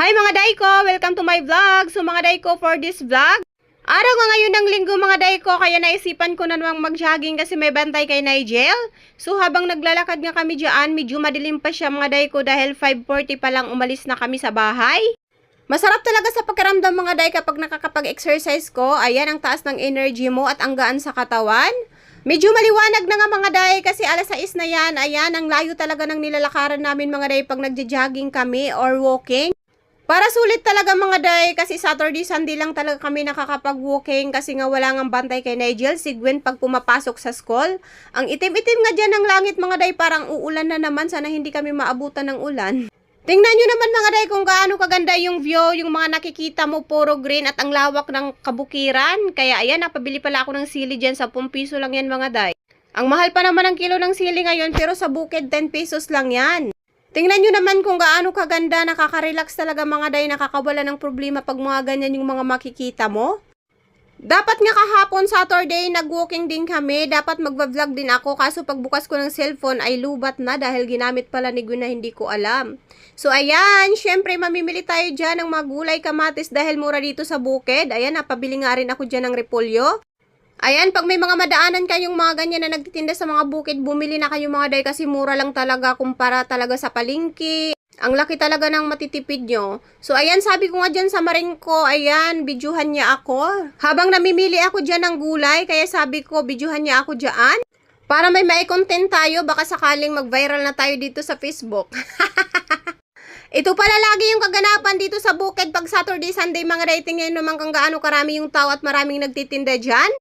Hi mga Dayko! Welcome to my vlog! So mga Dayko, for this vlog, araw nga ngayon ng linggo mga Dayko, kaya naisipan ko na namang mag-jogging kasi may bantay kay Nigel. So habang naglalakad nga kami dyan, medyo madilim pa siya mga Dayko dahil 5:40 pa lang umalis na kami sa bahay. Masarap talaga sa pakiramdam mga Day kapag nakakapag-exercise ko. Ayan ang taas ng energy mo at ang gaan sa katawan. Medyo maliwanag na nga mga Day kasi alas 6 na yan. Ayan, ang layo talaga ng nilalakaran namin mga Day pag nagja-jogging kami or walking. Para sulit talaga mga Day kasi Saturday, Sunday lang talaga kami nakakapag-walking kasi nga wala ngang bantay kay Nigel, si Gwen pag pumapasok sa school. Ang itim-itim nga dyan ng langit mga Day, parang uulan na naman, sana hindi kami maabutan ng ulan. Tingnan nyo naman mga Day kung gaano kaganda yung view, yung mga nakikita mo puro green at ang lawak ng kabukiran. Kaya ayan, napabili pala ako ng sili dyan, 10 piso lang yan mga Day. Ang mahal pa naman ng kilo ng sili ngayon pero sa bukid 10 pesos lang yan. Tingnan nyo naman kung gaano kaganda, nakaka-relax talaga mga Day, nakakawala ng problema pag mga ganyan yung mga makikita mo. Dapat nga kahapon Saturday, nag-walking din kami, dapat magva-vlog din ako, kaso pagbukas ko ng cellphone ay lubat na dahil ginamit pala ni Gwen na hindi ko alam. So ayan, syempre mamimili tayo dyan ng mga gulay kamatis dahil mura dito sa bukid. Ayan, napabili nga rin ako dyan ng repolyo. Ayan, pag may mga madaanan kayong mga ganyan na nagtitinda sa mga bukid, bumili na kayo mga Day kasi mura lang talaga kumpara talaga sa palengke. Ang laki talaga ng matitipid nyo. So ayan, sabi ko nga dyan sa Maringko, ayan, bidyuhan niya ako. Habang namimili ako dyan ng gulay, kaya sabi ko, bidyuhan niya ako dyan. Para may content tayo, baka sakaling mag-viral na tayo dito sa Facebook. Ito pala lagi yung kaganapan dito sa bukid pag Saturday, Sunday mga Day. Tingnan naman kung gaano karami yung tao at maraming nagtitinda dyan.